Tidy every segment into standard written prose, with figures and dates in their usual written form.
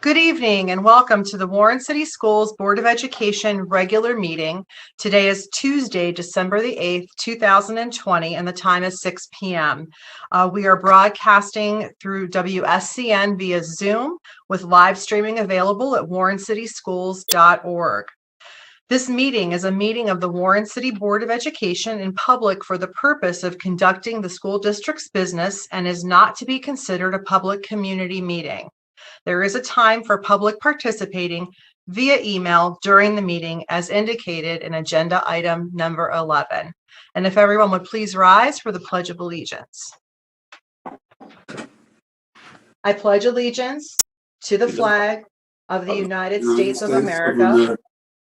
Good evening and welcome to the Warren City Schools Board of Education regular meeting. Today is Tuesday, December the 8th, 2020, and the time is 6 p.m. We are broadcasting through WSCN via Zoom with live streaming available at warrencityschools.org. This meeting is a meeting of the Warren City Board of Education in public for the purpose of conducting the school district's business and is not to be considered a public community meeting. There is a time for public participating via email during the meeting as indicated in agenda item number 11. And if everyone would please rise for the Pledge of Allegiance. I pledge allegiance to the flag of the United States of America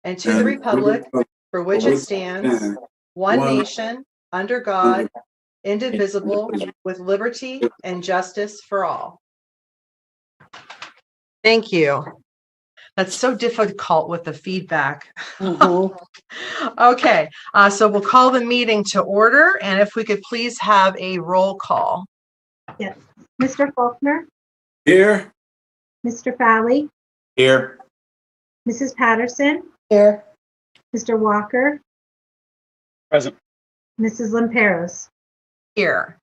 and to the republic for which it stands, one nation, under God, indivisible, with liberty and justice for all. Thank you. That's so difficult with the feedback. Okay, so we'll call the meeting to order, and if we could please have a roll call. Yes. Mr. Faulkner? Here. Mr. Fowley? Here. Mrs. Patterson? Here. Mr. Walker? Present. Mrs. Lamperos? Here.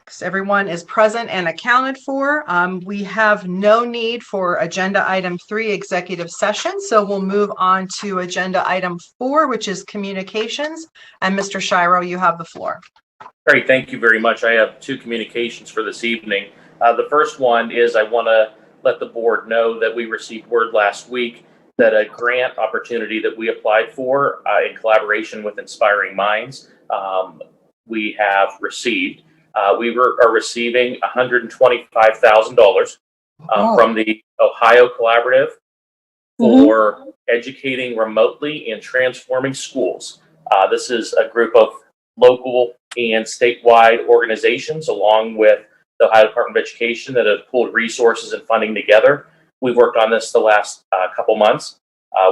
So everyone is present and accounted for. We have no need for agenda item 3, executive session. So we'll move on to agenda item 4, which is communications. And Mr. Shiro, you have the floor. Great, thank you very much. I have 2 communications for this evening. The first one is I want to let the board know that we received word last week that a grant opportunity that we applied for in collaboration with Inspiring Minds, we have received. We are receiving $125,000 from the Ohio Collaborative for educating remotely and transforming schools. This is a group of local and statewide organizations along with the Ohio Department of Education that have pulled resources and funding together. We've worked on this the last couple months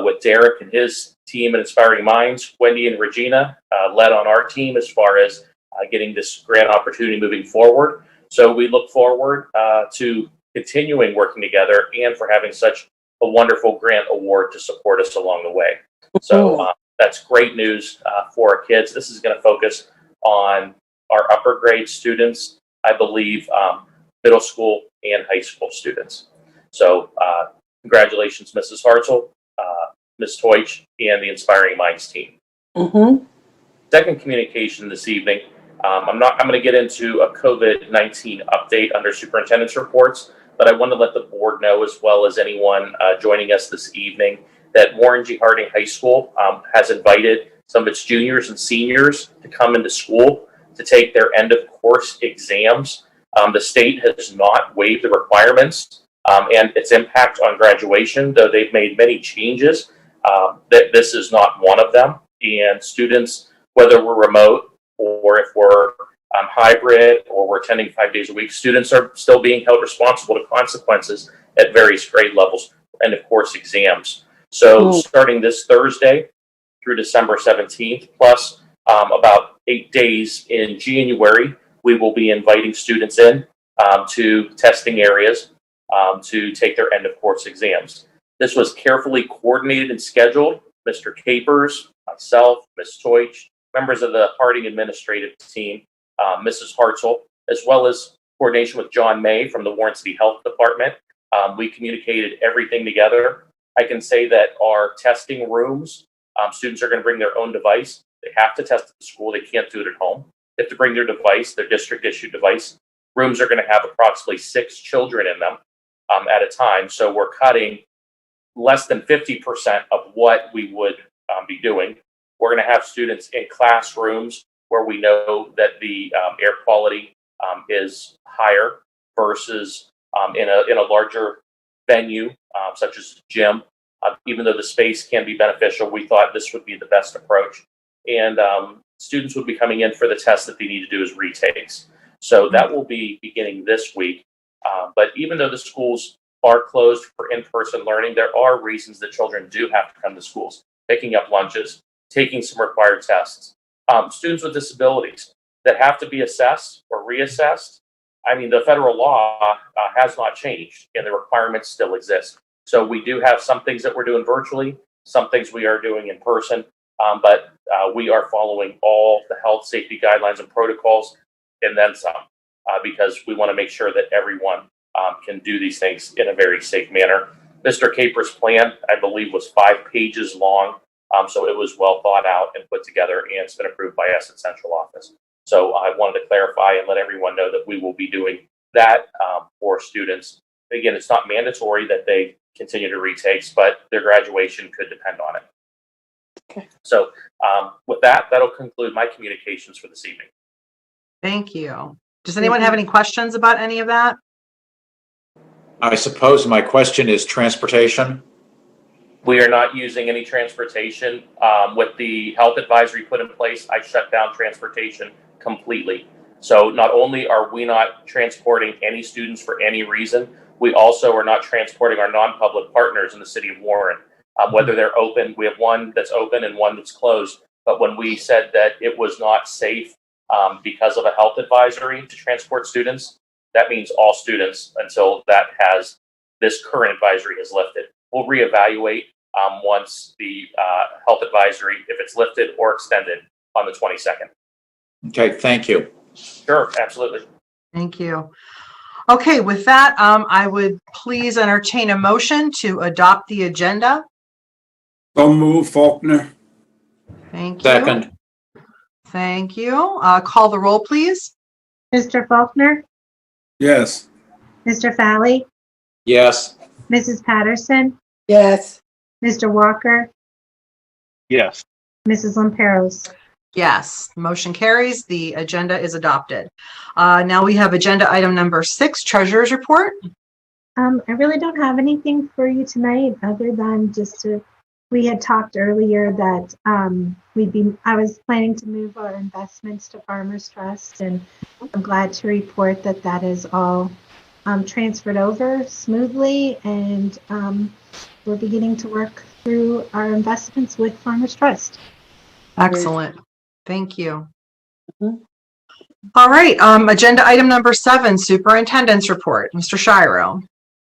with Derek and his team at Inspiring Minds. Wendy and Regina led on our team as far as getting this grant opportunity moving forward. So we look forward to continuing working together and for having such a wonderful grant award to support us along the way. So that's great news for our kids. This is going to focus on our upper grade students, I believe middle school and high school students. So congratulations, Mrs. Hartzell, Ms. Teutsch, and the Inspiring Minds team. Second communication this evening. I'm going to get into a COVID-19 update under superintendent's reports, but I want to let the board know, as well as anyone joining us this evening, that Warren G. Harding High School has invited some of its juniors and seniors to come into school to take their end of course exams. The state has not waived the requirements and its impact on graduation, though they've made many changes. That this is not one of them, and students, whether we're remote or if we're hybrid or we're attending 5 days a week, students are still being held responsible to consequences at various grade levels and of course exams. So starting this Thursday through December 17th, plus about 8 days in January, we will be inviting students in to testing areas to take their end of course exams. This was carefully coordinated and scheduled. Mr. Capers, myself, Ms. Teutsch, members of the Harding administrative team, Mrs. Hartzell, as well as coordination with John May from the Warren City Health Department. We communicated everything together. I can say that our testing rooms, students are going to bring their own device. They have to test at the school. They can't do it at home. They have to bring their device, their district issued device. Rooms are going to have approximately 6 children in them at a time. So we're cutting less than 50% of what we would be doing. We're going to have students in classrooms where we know that the air quality is higher versus in a larger venue such as gym. Even though the space can be beneficial, we thought this would be the best approach. And students would be coming in for the test that they need to do as retakes. So that will be beginning this week. But even though the schools are closed for in-person learning, there are reasons that children do have to come to schools, picking up lunches, taking some required tests. Students with disabilities that have to be assessed or reassessed I mean, the federal law has not changed and the requirements still exist. So we do have some things that we're doing virtually, some things we are doing in person, but we are following all the health safety guidelines and protocols and then some, because we want to make sure that everyone can do these things in a very safe manner. Mr. Caper's plan, I believe, was 5 pages long. So it was well thought out and put together, and it's been approved by us at central office. So I wanted to clarify and let everyone know that we will be doing that for students. Again, it's not mandatory that they continue to retakes, but their graduation could depend on it. Okay. So with that, that'll conclude my communications for this evening. Thank you. Does anyone have any questions about any of that? I suppose my question is transportation. We are not using any transportation. With the health advisory put in place, I shut down transportation completely. So not only are we not transporting any students for any reason, we also are not transporting our non-public partners in the city of Warren. Whether they're open, we have one that's open and one that's closed. But when we said that it was not safe because of a health advisory to transport students, that means all students until this current advisory is lifted. We'll reevaluate once the health advisory, if it's lifted or extended on the 22nd. Okay, thank you. Sure, absolutely. Thank you. Okay, with that, I would please entertain a motion to adopt the agenda. So move, Faulkner. Thank you. Second. Thank you. Call the roll, please. Mr. Faulkner, Yes. Mr. Fally, Yes. Mrs. Patterson, Yes. Mr. Walker, Yes. Mrs. Lamperos. Yes, motion carries. The agenda is adopted. Now we have agenda item number 6, treasurer's report. I really don't have anything for you tonight other than we had talked earlier that I was planning to move our investments to Farmers Trust, and I'm glad to report that that is all transferred over smoothly, and we're beginning to work through our investments with Farmers Trust. Excellent. Thank you. Mhm. All right, agenda item number 7, superintendent's report. Mr. Shiro.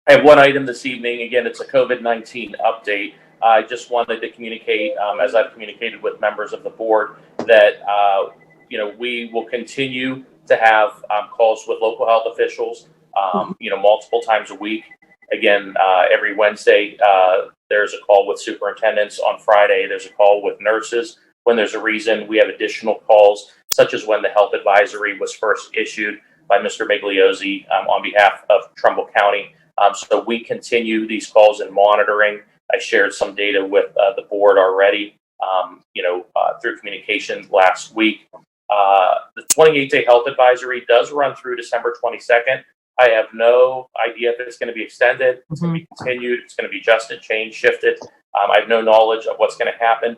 I have one item this evening. Again, it's a COVID-19 update. I just wanted to communicate, as I've communicated with members of the board, that we will continue to have calls with local health officials, multiple times a week. Again, every Wednesday, there's a call with superintendents. On Friday, there's a call with nurses. When there's a reason, we have additional calls, such as when the health advisory was first issued by Mr. Migliozzi on behalf of Trumbull County. So we continue these calls and monitoring. I shared some data with the board already, through communication last week. The 28-day health advisory does run through December 22nd. I have no idea if it's going to be extended, it's going to be continued, it's going to be adjusted, changed, shifted. I have no knowledge of what's going to happen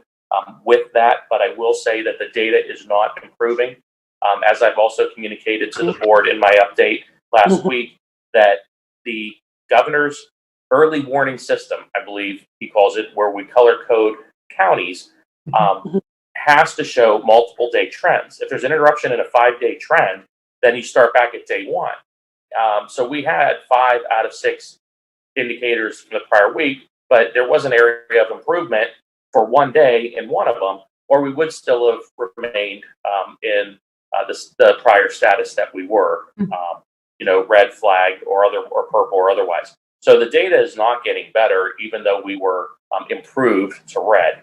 with that, but I will say that the data is not improving. As I've also communicated to the board in my update last week, that the governor's early warning system, I believe he calls it, where we color code counties, has to show multiple day trends. If there's an interruption in a 5-day trend, then you start back at day 1. So we had 5 out of 6 indicators from the prior week, but there was an area of improvement for 1 day in one of them, or we would still have remained in the prior status that we were, red flagged or purple or otherwise. So the data is not getting better, even though we were improved to red.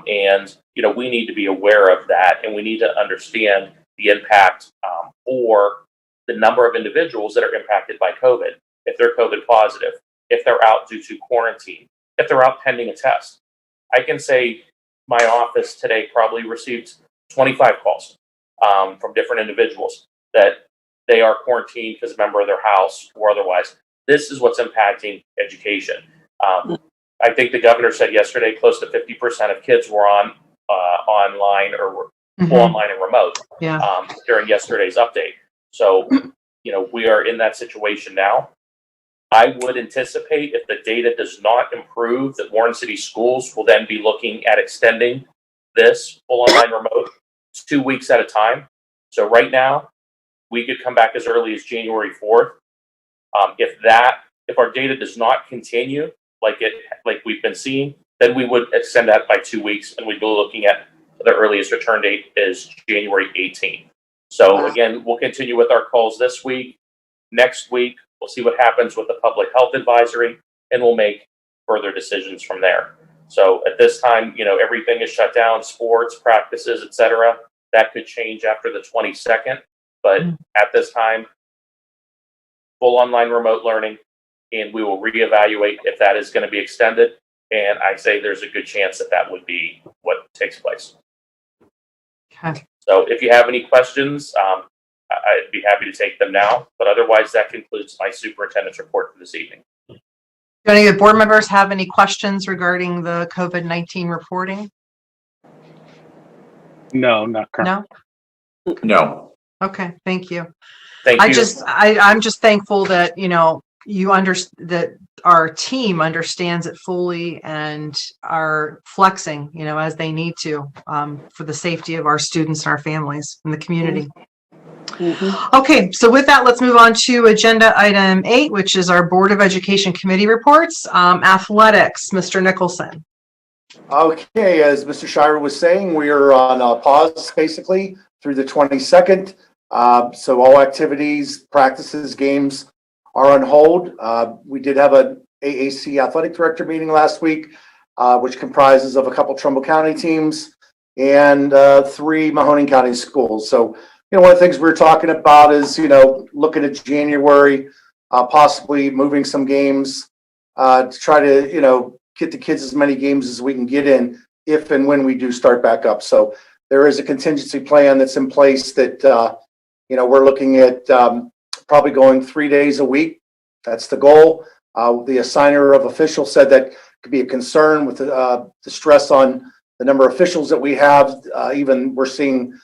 And we need to be aware of that, and we need to understand the impact or the number of individuals that are impacted by COVID. If they're COVID positive, if they're out due to quarantine, if they're out pending a test. I can say my office today probably received 25 calls from different individuals that they are quarantined because a member of their house or otherwise. This is what's impacting education. I think the governor said yesterday close to 50% of kids were online or were online and remote during yesterday's update. So, we are in that situation now. I would anticipate if the data does not improve, that Warren City Schools will then be looking at extending this full online remote 2 weeks at a time. So right now, we could come back as early as January 4th. If our data does not continue like we've been seeing, then we would extend that by 2 weeks, and we'd be looking at the earliest return date is January 18th. So again, we'll continue with our calls this week. Next week, we'll see what happens with the public health advisory, and we'll make further decisions from there. So at this time, everything is shut down, sports, practices, etc. That could change after the 22nd, but at this time, full online remote learning, and we will reevaluate if that is going to be extended. And I say there's a good chance that would be what takes place. Okay. So if you have any questions, I'd be happy to take them now, but otherwise that concludes my superintendent's report for this evening. Do any of the board members have any questions regarding the COVID-19 reporting? No, not currently. No? No. Okay, thank you. Thank you. I'm just thankful that, that our team understands it fully and are flexing, as they need to, for the safety of our students and our families and the community. Okay, so with that, let's move on to agenda item 8, which is our Board of Education committee reports. Athletics, Mr. Nicholson. Okay, as Mr. Shire was saying, we are on a pause basically through the 22nd. So all activities, practices, games are on hold. We did have an AAC athletic director meeting last week, which comprises of a couple Trumbull County teams and 3 Mahoning County schools. So, one of the things we're talking about is, looking at January, possibly moving some games to try to, get the kids as many games as we can get in if and when we do start back up. So there is a contingency plan that's in place that, we're looking at probably going 3 days a week. That's the goal. The assigner of officials said that could be a concern with the stress on the number of officials that we have. Even we're seeing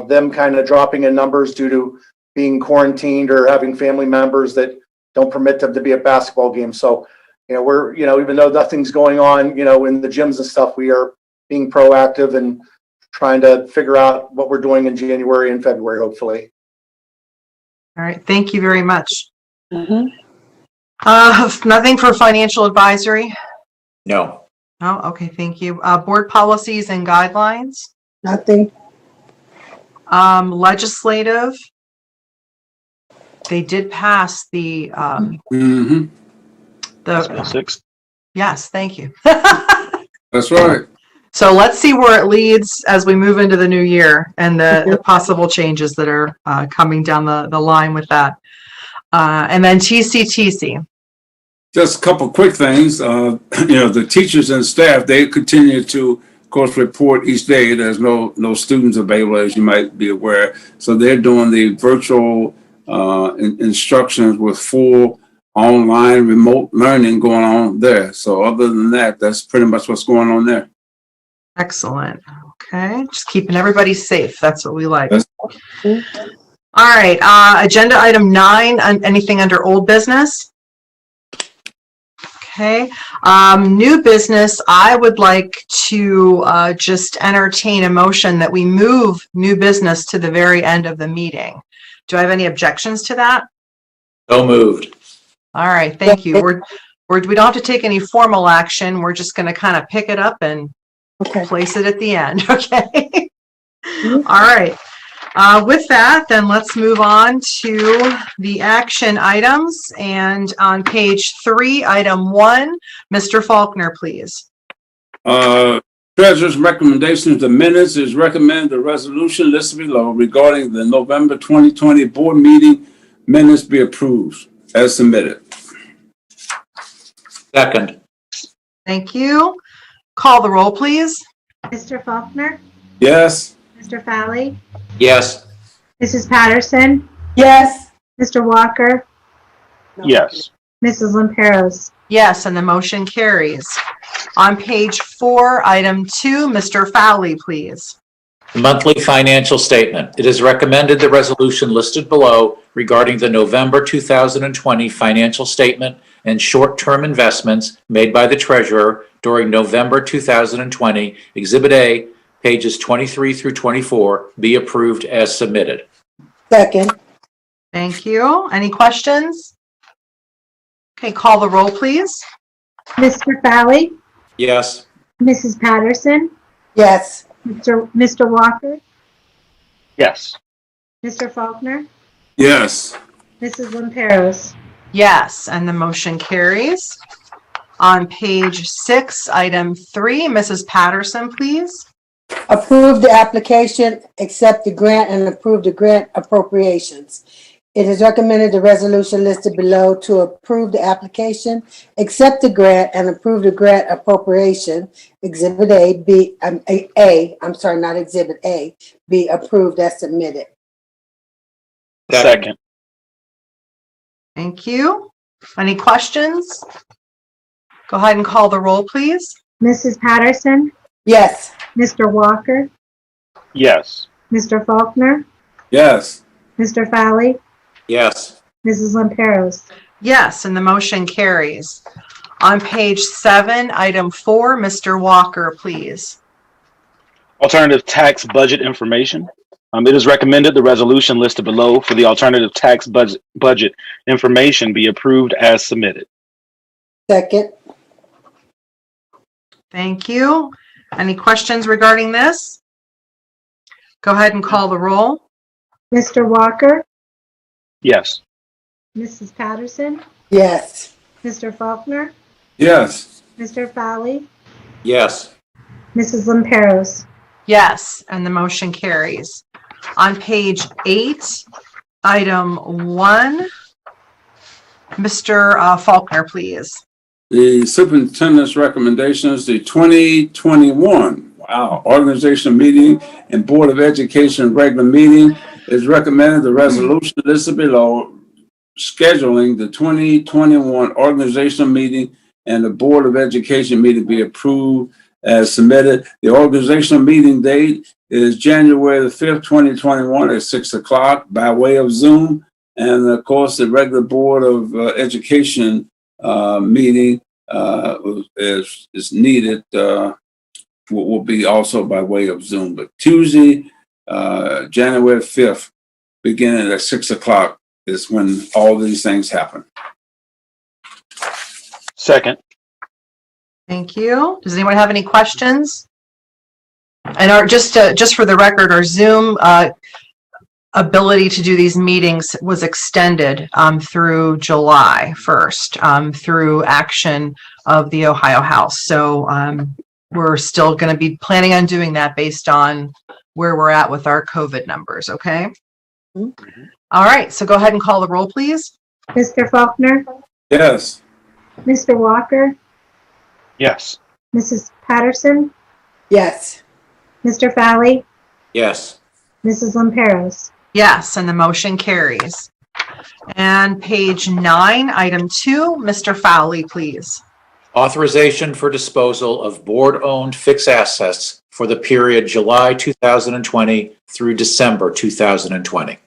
them kind of dropping in numbers due to being quarantined or having family members that don't permit them to be at basketball games. So, we're, even though nothing's going on, in the gyms and stuff, we are being proactive and trying to figure out what we're doing in January and February, hopefully. All right, thank you very much. Nothing for financial advisory? No. Oh, okay, thank you. Board policies and guidelines? Nothing. Legislative? They did pass the, Still 6. yes, thank you. That's right. So let's see where it leads as we move into the new year and the possible changes that are coming down the line with that. And then TCTC. Just a couple quick things. The teachers and staff, they continue to, of course, report each day. There's no students available, as you might be aware. So they're doing the virtual instructions with full online remote learning going on there. So other than that, that's pretty much what's going on there. Excellent. Okay, just keeping everybody safe. That's what we like. That's- All right, agenda item 9, anything under old business? Okay, new business, I would like to just entertain a motion that we move new business to the very end of the meeting. Do I have any objections to that? So moved. All right, thank you. We don't have to take any formal action. We're just going to kind of pick it up and place it at the end, okay? All right. With that, then let's move on to the action items. And on page 3, item 1, Mr. Faulkner, please. Treasurer's recommendations, the minutes is recommended the resolution listed below regarding the November 2020 board meeting minutes be approved as submitted. Second. Thank you. Call the roll, please. Mr. Faulkner, Yes. Mr. Fowley, Yes. Mrs. Patterson, Yes. Mr. Walker, Yes. Mrs. Lamperos. Yes, and the motion carries. On page 4, item 2, Mr. Fowley, please. The monthly financial statement. It is recommended the resolution listed below regarding the November 2020 financial statement and short-term investments made by the treasurer during November 2020, Exhibit A, pages 23 through 24, be approved as submitted. Second. Thank you. Any questions? Okay, call the roll, please. Mr. Fowley, Yes. Mrs. Patterson, Yes. Mr. Walker, Yes. Mr. Faulkner, Yes. Mrs. Lamperos. Yes, and the motion carries. On page 6, item 3, Mrs. Patterson, please. Approve the application, accept the grant, and approve the grant appropriations. It is recommended the resolution listed below to approve the application, accept the grant, and approve the grant appropriation. Exhibit A, not Exhibit A, be approved as submitted. Second. Thank you. Any questions? Go ahead and call the roll, please. Mrs. Patterson, Yes. Mr. Walker, Yes. Mr. Faulkner, Yes. Mr. Fowley, Yes. Mrs. Lamperos. Yes, and the motion carries. On page 7, item 4, Mr. Walker, please. Alternative tax budget information. It is recommended the resolution listed below for the alternative tax budget information be approved as submitted. Second. Thank you. Any questions regarding this? Go ahead and call the roll. Mr. Walker, Yes. Mrs. Patterson, Yes. Mr. Faulkner, Yes. Mr. Fowley, Yes. Mrs. Lamperos. Yes, and the motion carries. On page 8, item 1, Mr. Faulkner, please. The superintendent's recommendations, the 2021, organizational meeting and Board of Education regular meeting is recommended the resolution listed below scheduling the 2021 organizational meeting and the Board of Education meeting be approved as submitted. The organizational meeting date is January the 5th, 2021 at 6 o'clock by way of Zoom. And of course, the regular Board of Education meeting is needed, will be also by way of Zoom. But Tuesday, January 5th, beginning at 6 o'clock is when all these things happen. Second. Thank you. Does anyone have any questions? And just for the record, our Zoom ability to do these meetings was extended through July 1st through action of the Ohio House. So we're still going to be planning on doing that based on where we're at with our COVID numbers. Okay. Mm-hmm. All right. So go ahead and call the roll, please. Mr. Faulkner, Yes. Mr. Walker, Yes. Mrs. Patterson, Yes. Mr. Fowley, Yes. Mrs. Lamperos. Yes, and the motion carries. And page 9, item 2, Mr. Fowley, please. Authorization for disposal of board-owned fixed assets for the period July 2020 through December 2020.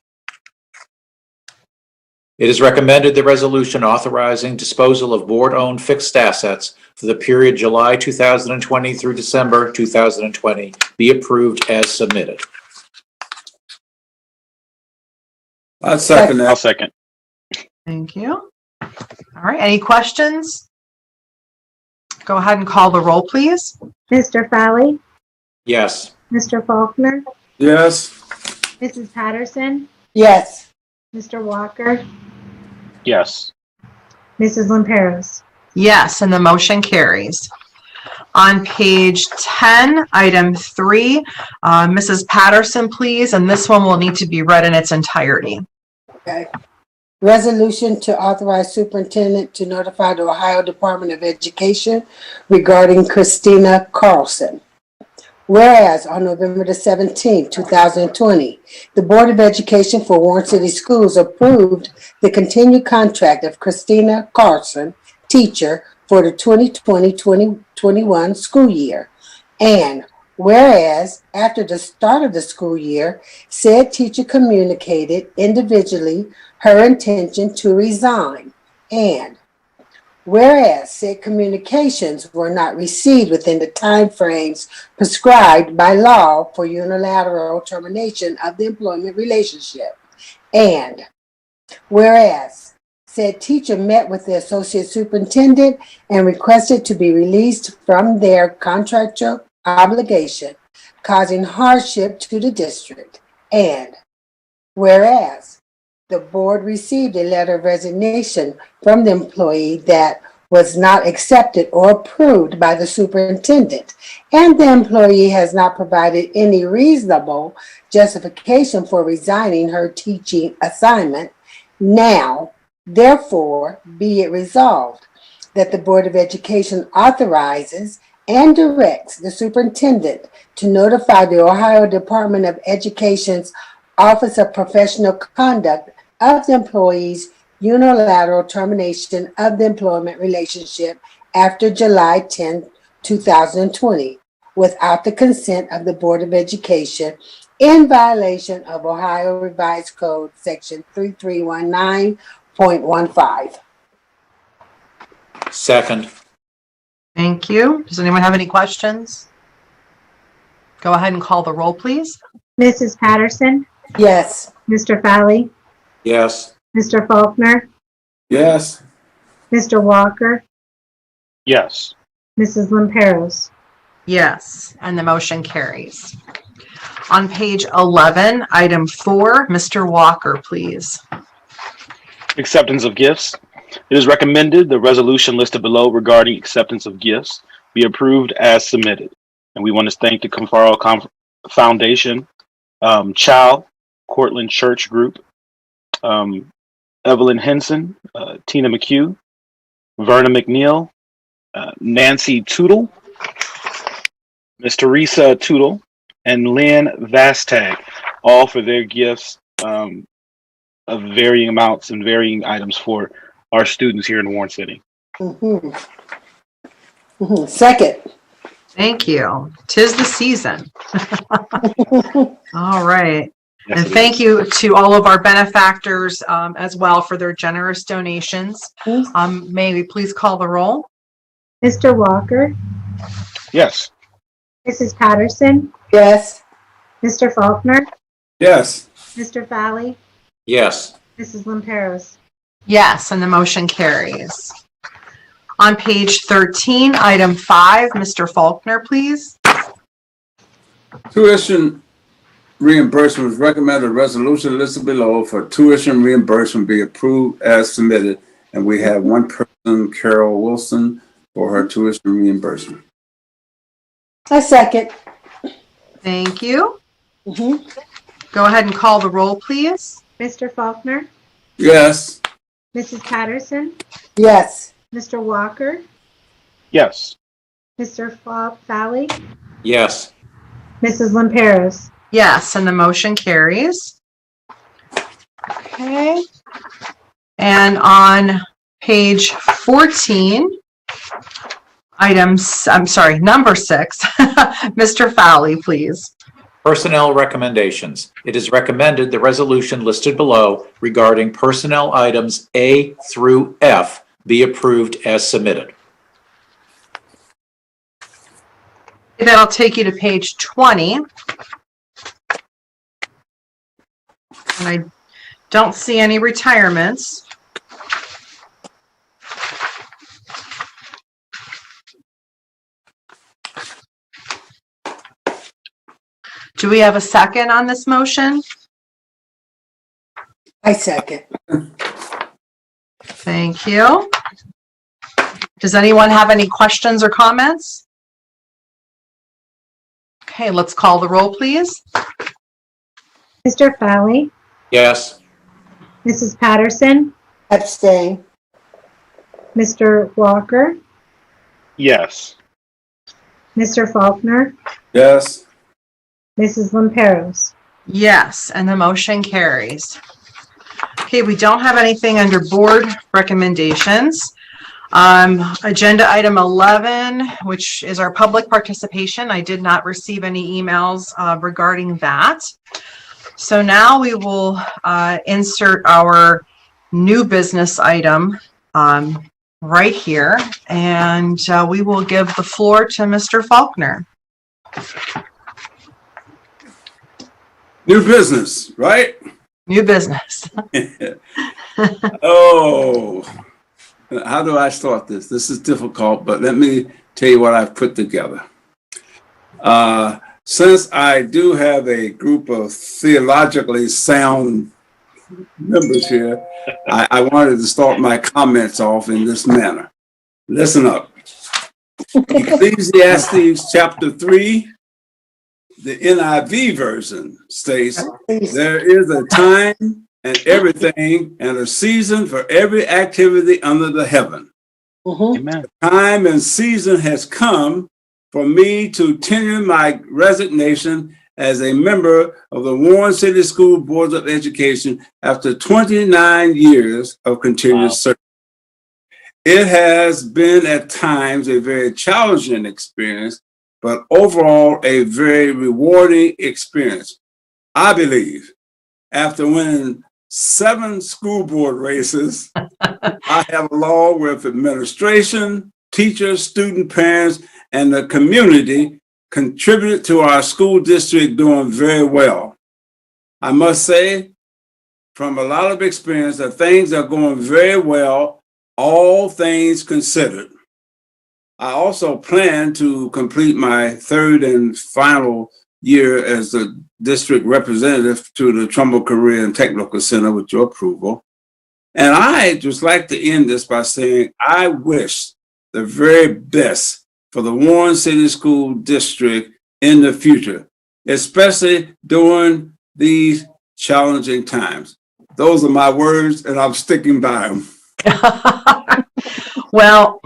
It is recommended the resolution authorizing disposal of board-owned fixed assets for the period July 2020 through December 2020 be approved as submitted. I second I'll that. second. Thank you. All right, any questions? Go ahead and call the roll, please. Mr. Fowley, Yes. Mr. Faulkner, Yes. Mrs. Patterson, Yes. Mr. Walker, Yes. Mrs. Lamperos. Yes, and the motion carries. On page 10, item 3, Mrs. Patterson, please, and this one will need to be read in its entirety. Okay. Resolution to authorize superintendent to notify the Ohio Department of Education regarding Christina Carlson. Whereas on November the 17th, 2020, the Board of Education for Warren City Schools approved the continued contract of Christina Carlson, teacher, for the 2020-2021 school year. And whereas after the start of the school year, said teacher communicated individually her intention to resign. And whereas said communications were not received within the timeframes prescribed by law for unilateral termination of the employment relationship. And Whereas said teacher met with the associate superintendent and requested to be released from their contractual obligation, causing hardship to the district. And whereas the board received a letter of resignation from the employee that was not accepted or approved by the superintendent, and the employee has not provided any reasonable justification for resigning her teaching assignment. Now, therefore, be it resolved that the Board of Education authorizes and directs the superintendent to notify the Ohio Department of Education's Office of Professional Conduct of the employee's unilateral termination of the employment relationship after July 10, 2020, without the consent of the Board of Education, in violation of Ohio Revised Code Section 3319.15. Second. Thank you. Does anyone have any questions? Go ahead and call the roll, please. Mrs. Patterson, Yes. Mr. Fowley, Yes. Mr. Faulkner, Yes. Mr. Walker, Yes. Mrs. Lamperos. Yes, and the motion carries. On page 11, item 4, Mr. Walker, please. Acceptance of gifts. It is recommended the resolution listed below regarding acceptance of gifts be approved as submitted. And we want to thank the Confaro Foundation, Chow, Cortland Church Group, Evelyn Henson, Tina McHugh, Verna McNeil, Nancy Tootle, Miss Teresa Tootle, and Lynn Vastag, all for their gifts of varying amounts and varying items for our students here in Warren City. Second. Thank you. 'Tis the season. All right. Yes, And it thank is. you to all of our benefactors as well for their generous donations. May we please call the roll? Mr. Walker, Yes. Mrs. Patterson, Yes. Mr. Faulkner, Yes. Mr. Fowley, Yes. Mrs. Lamperos. Yes, and the motion carries. On page 13, item 5, Mr. Faulkner, please. Tuition reimbursement, recommended a resolution listed below for tuition reimbursement be approved as submitted. And we have one person, Carol Wilson, for her tuition reimbursement. I second. Thank you. Mhm. Go ahead and call the roll, please. Mr. Faulkner, Yes. Mrs. Patterson, Yes. Mr. Walker, Yes. Mr. Fowley, Yes. Mrs. Lamperos. Yes, and the motion carries. Okay. And on page 14, number 6, Mr. Fowley, please. Personnel recommendations. It is recommended the resolution listed below regarding personnel items A through F be approved as submitted. That'll take you to page 20. And I don't see any retirements. Do we have a second on this motion? I second. Thank you. Does anyone have any questions or comments? Okay, let's call the roll, please. Mr. Fowley, Yes. Mrs. Patterson, Abstain. Mr. Walker, Yes. Mr. Faulkner, Yes. Mrs. Lamperos. Yes, and the motion carries. Okay, we don't have anything under board recommendations. Agenda item 11, which is our public participation. I did not receive any emails regarding that. So now we will insert our new business item right here, and we will give the floor to Mr. Faulkner. New business, right? New business. Oh, how do I start this? This is difficult, but let me tell you what I've put together. Since I do have a group of theologically sound members here, I wanted to start my comments off in this manner. Listen up. Ecclesiastes chapter 3, the NIV version states, there is a time and everything and a season for every activity under the heaven. Amen. Time and season has come for me to tender my resignation as a member of the Warren City School Board of Education after 29 years of continuous service. It has been at times a very challenging experience, but overall a very rewarding experience. I believe after winning 7 school board races, I have, along with administration, teachers, student parents, and the community, contributed to our school district doing very well. I must say, from a lot of experience, that things are going very well, all things considered. I also plan to complete my 3rd and final year as the district representative to the Trumbull Career and Technical Center with your approval. And I just like to end this by saying I wish the very best for the Warren City School District in the future, especially during these challenging times. Those are my words, and I'm sticking by them. Well,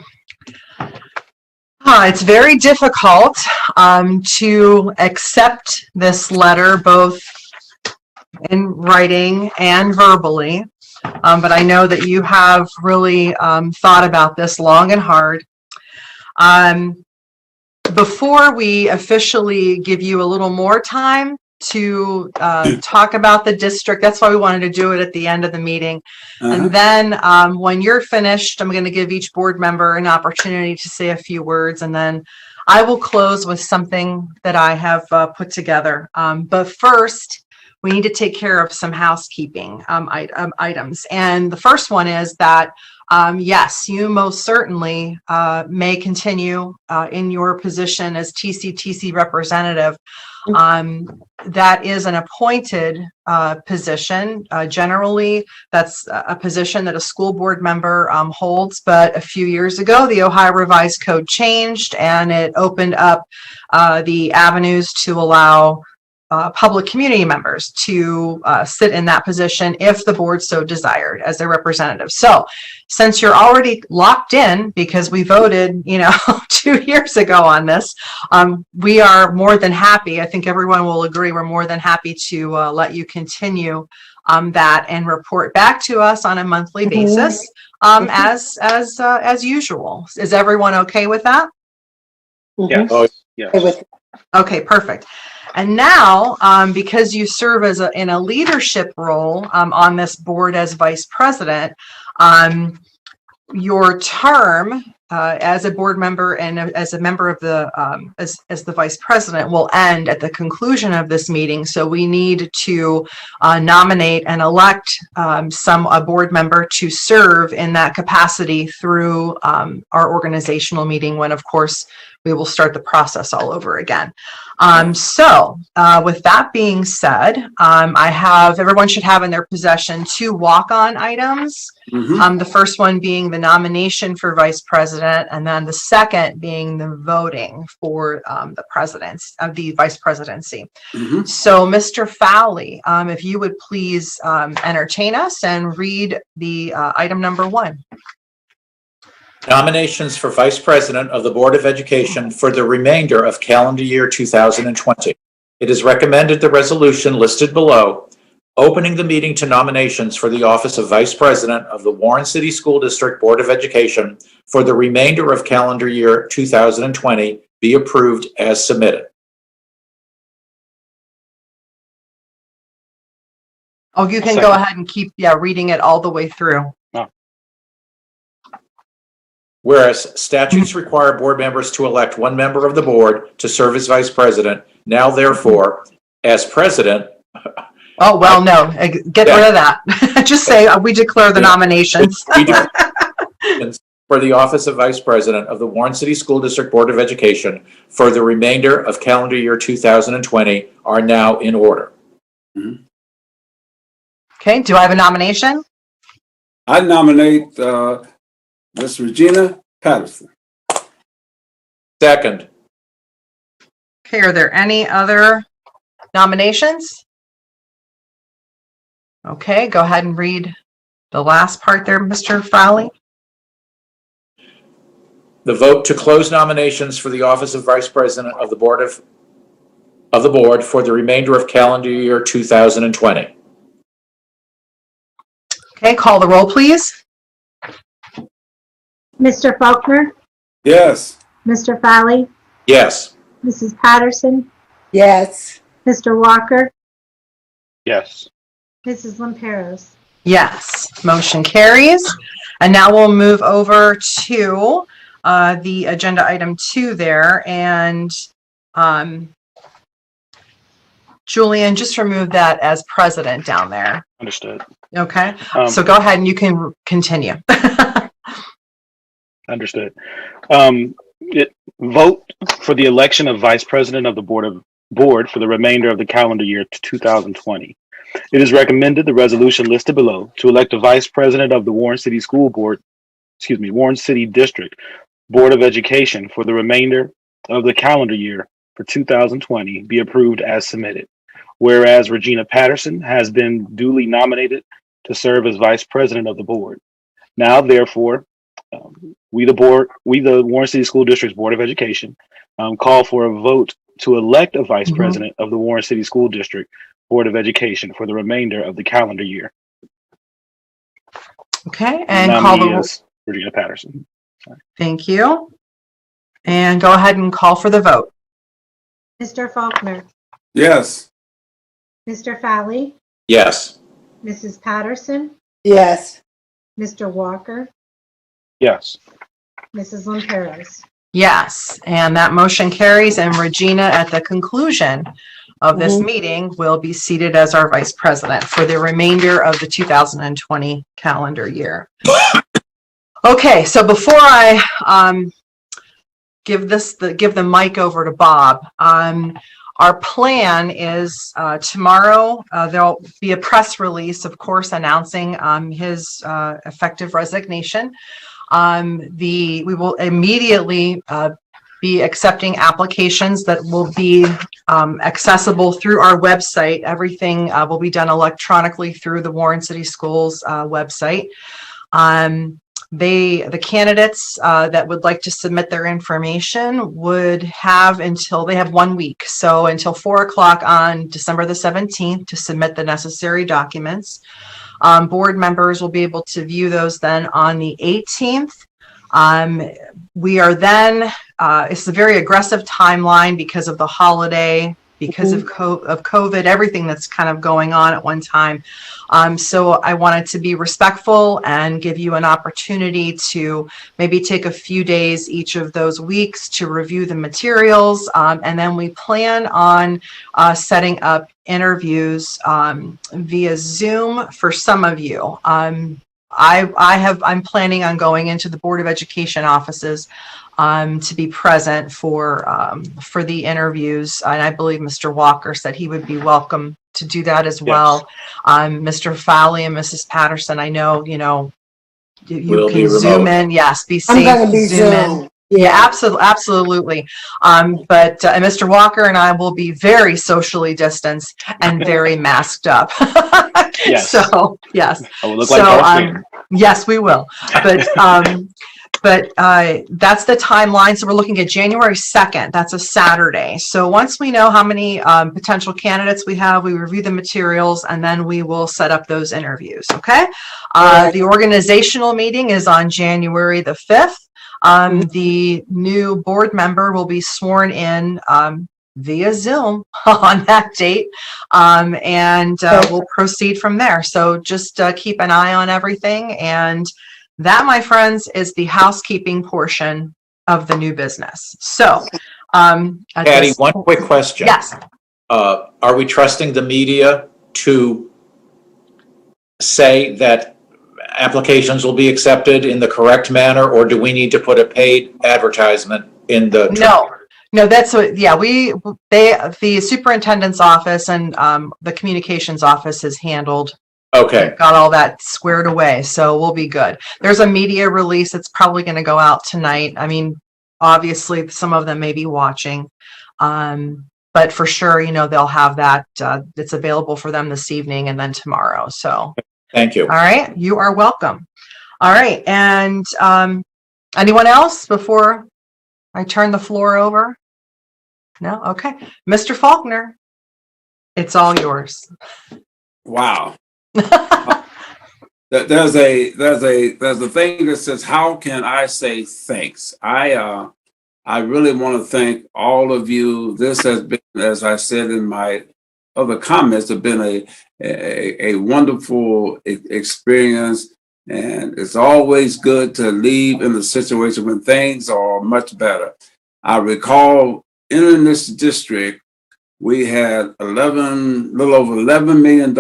it's very difficult to accept this letter, both in writing and verbally. But I know that you have really thought about this long and hard. Before we officially give you a little more time to talk about the district, that's why we wanted to do it at the end of the meeting. And then when you're finished, I'm going to give each board member an opportunity to say a few words, and then I will close with something that I have put together. But first, we need to take care of some housekeeping items. And the first one is that, yes, you most certainly may continue in your position as TCTC representative. That is an appointed position. Generally, that's a position that a school board member holds. But a few years ago, the Ohio Revised Code changed, and it opened up the avenues to allow public community members to sit in that position if the board so desired as their representative. So since you're already locked in, because we voted, 2 years ago on this, we are more than happy. I think everyone will agree. We're more than happy to let you continue that and report back to us on a monthly basis as usual. Is everyone okay with that? Yes. Yes. Okay, perfect. And now, because you serve as in a leadership role on this board as vice president, your term as a board member and as a member of the as the vice president will end at the conclusion of this meeting. So we need to nominate and elect a board member to serve in that capacity through our organizational meeting, when of course we will start the process all over again. So with that being said, everyone should have in their possession 2 walk-on items. The first one being the nomination for vice president, and then the second being the voting for the vice presidency. So Mr. Fowley, if you would please entertain us and read the item number 1. Nominations for Vice President of the Board of Education for the remainder of calendar year 2020. It is recommended the resolution listed below, opening the meeting to nominations for the office of Vice President of the Warren City School District Board of Education for the remainder of calendar year 2020, be approved as submitted. Oh, you can go ahead and keep reading it all the way through. Whereas statutes require board members to elect 1 member of the board to serve as vice president, now therefore, as president, Oh, well, no, get rid of that. Just say we declare the nominations. We do for the office of Vice President of the Warren City School District Board of Education for the remainder of calendar year 2020 are now in order. Okay, do I have a nomination? I nominate Ms. Regina Patterson. Second. Okay, are there any other nominations? Okay, go ahead and read the last part there, Mr. Fowley. The vote to close nominations for the office of Vice President of the Board for the remainder of calendar year 2020. Okay, call the roll, please. Mr. Faulkner, Yes. Mr. Fowley, Yes. Mrs. Patterson, Yes. Mr. Walker, Yes. Mrs. Lamperos. Yes, motion carries. And now we'll move over to the agenda item 2 there. And Julian, just remove that as president down there. Understood. Okay, so go ahead and you can continue. Understood. Vote for the election of Vice President of the Board for the remainder of the calendar year 2020. It is recommended the resolution listed below to elect a Vice President of the Warren City Warren City District Board of Education for the remainder of the calendar year for 2020 be approved as submitted. Whereas Regina Patterson has been duly nominated to serve as Vice President of the Board. Now, therefore, we the Warren City School District's Board of Education call for a vote to elect a Vice President of the Warren City School District Board of Education for the remainder of the calendar year. Okay, and call the roll. Regina Patterson. Sorry. Thank you. And go ahead and call for the vote. Mr. Faulkner, Yes. Mr. Fowley, Yes. Mrs. Patterson, Yes. Mr. Walker, Yes. Mrs. Lamperos. Yes, and that motion carries, and Regina, at the conclusion of this meeting, will be seated as our Vice President for the remainder of the 2020 calendar year. Okay, so before I give the mic over to Bob, our plan is tomorrow there'll be a press release, of course, announcing his effective resignation. We will immediately be accepting applications that will be accessible through our website. Everything will be done electronically through the Warren City Schools website. The candidates that would like to submit their information would have until they have 1 week. So until 4 o'clock on December the 17th to submit the necessary documents. Board members will be able to view those then on the 18th. We are then, it's a very aggressive timeline because of the holiday, because of COVID, everything that's kind of going on at one time. So I wanted to be respectful and give you an opportunity to maybe take a few days each of those weeks to review the materials. And then we plan on setting up interviews via Zoom for some of you. I'm planning on going into the Board of Education offices to be present for the interviews, and I believe Mr. Walker said he would be welcome to do that as well. Mr. Fowley and Mrs. Patterson, I know you can Zoom in. Yes, be safe. I'm gonna be Zoom in. Yeah, absolutely. But Mr. Walker and I will be very socially distanced and very masked up. Yes. So yes. I will look like Darth Vader. Yes, we will. But that's the timeline. So we're looking at January 2nd. That's a Saturday. So once we know how many potential candidates we have, we review the materials, and then we will set up those interviews. Okay. The organizational meeting is on January the 5th. The new board member will be sworn in via Zoom on that date, and we'll proceed from there. So just keep an eye on everything, and that, my friends, is the housekeeping portion of the new business. So, Patty, one quick question. Yes. Are we trusting the media to say that applications will be accepted in the correct manner, or do we need to put a paid advertisement in the? No, that's what, yeah, the superintendent's office and the communications office has handled, Okay, got all that squared away, so we'll be good. There's a media release that's probably going to go out tonight. I mean, obviously, some of them may be watching, but for sure, you know, they'll have that. It's available for them this evening and then tomorrow. So, thank you. all right, you are welcome. All right, and anyone else before I turn the floor over? No? Okay. Mr. Faulkner, it's all yours. Wow. There's a thing that says, how can I say thanks? I really want to thank all of you. This has been, as I said in my other comments, have been a wonderful experience. And it's always good to leave in a situation when things are much better. I recall in this district, we had little over $11 million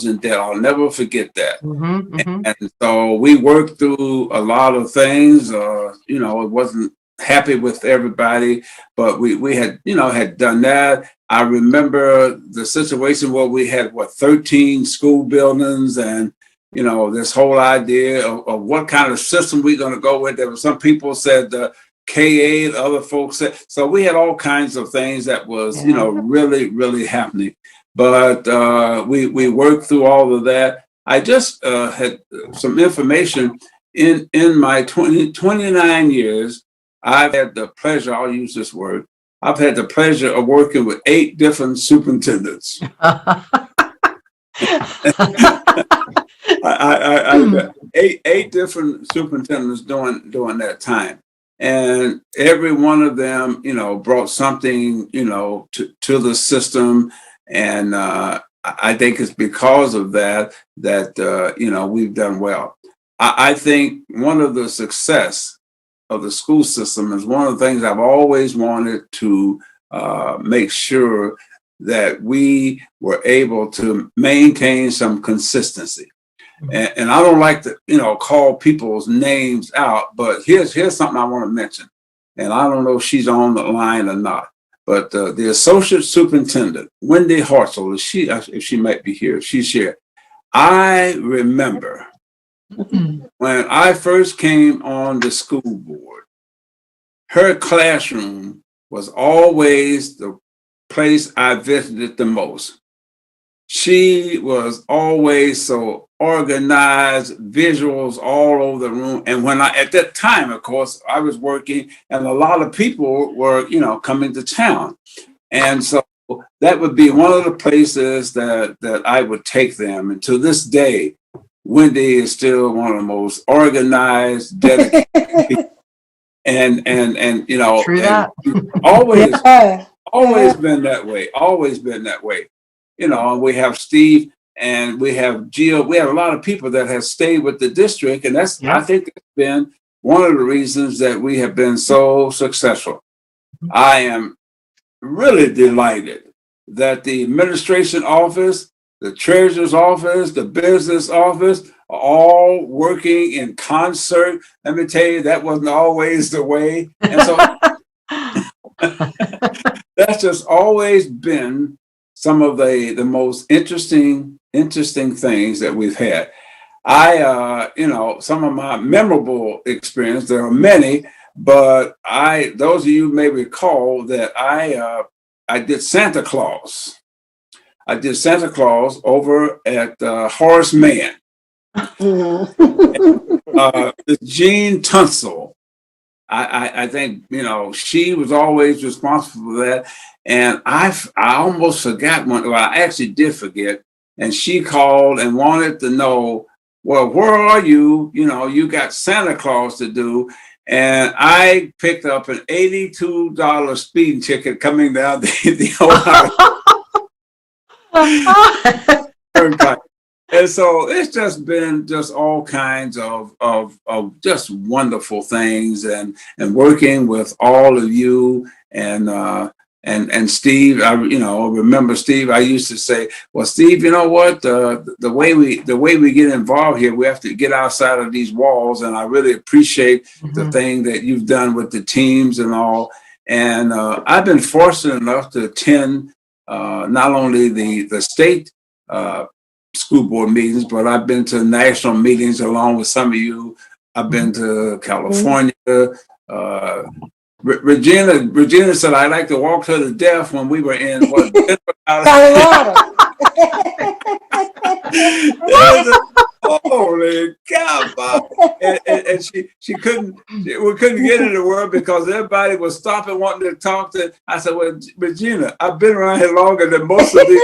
in debt. I'll never forget that. And so we worked through a lot of things. You know, it wasn't happy with everybody, but we had, you know, had done that. I remember the situation where we had 13 school buildings, and you know, this whole idea of what kind of system we're going to go with. There were some people said K-8, other folks said, so we had all kinds of things that was, you know, really, really happening. But we worked through all of that. I just had some information in my 29 years. I've had the pleasure, I'll use this word, I've had the pleasure of working with 8 different superintendents. I eight different superintendents during that time. And every one of them, you know, brought something, you know, to the system. And I think it's because of that, you know, we've done well. I think one of the success of the school system is one of the things I've always wanted to make sure that we were able to maintain some consistency. And I don't like to, you know, call people's names out, but here's something I want to mention. And I don't know if she's on the line or not, but the associate superintendent, Wendy Hartzell, if she might be here, she's here. I remember when I first came on the school board, her classroom was always the place I visited the most. She was always so organized, visuals all over the room. And when at that time, of course, I was working and a lot of people were, you know, coming to town. And so that would be one of the places that I would take them. And to this day, Wendy is still one of the most organized, dedicated people. And you know, True that. always been that way. You know, we have Steve and we have Gio. We have a lot of people that have stayed with the district. And I think that's been one of the reasons that we have been so successful. I am really delighted that the administration office, the treasurer's office, the business office are all working in concert. Let me tell you, that wasn't always the way. And so that's just always been some of the most interesting things that we've had. You know, some of my memorable experience, there are many, but those of you may recall that I did Santa Claus. I did Santa Claus over at Horace Mann. Jean Tunstall, I think, you know, she was always responsible for that. And I almost forgot I actually did forget. And she called and wanted to know, well, where are you? You know, you got Santa Claus to do. And I picked up an $82 speeding ticket coming down the Ohio Turnpike. And so it's just been just all kinds of just wonderful things and working with all of you and and Steve, I remember Steve. I used to say, "Well, Steve, you know what? The way we get involved here, we have to get outside of these walls." And I really appreciate the thing that you've done with the teams and all. And I've been fortunate enough to attend not only the state school board meetings, but I've been to national meetings along with some of you. I've been to California. Regina said I like to walk her to death when we were in what? Colorado. Holy cow, Bob. And we couldn't get in the word because everybody was stopping wanting to talk to. I said, well, Regina, I've been around here longer than most of these.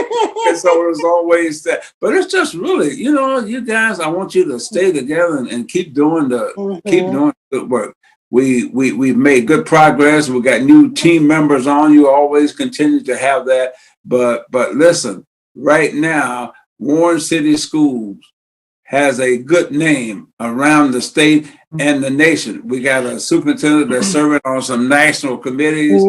And so it was always that. But it's just really, you guys, I want you to stay together and keep doing the good work. We've made good progress. We got new team members on. You always continue to have that. But listen, right now, Warren City Schools has a good name around the state and the nation. We got a superintendent that's serving on some national committees.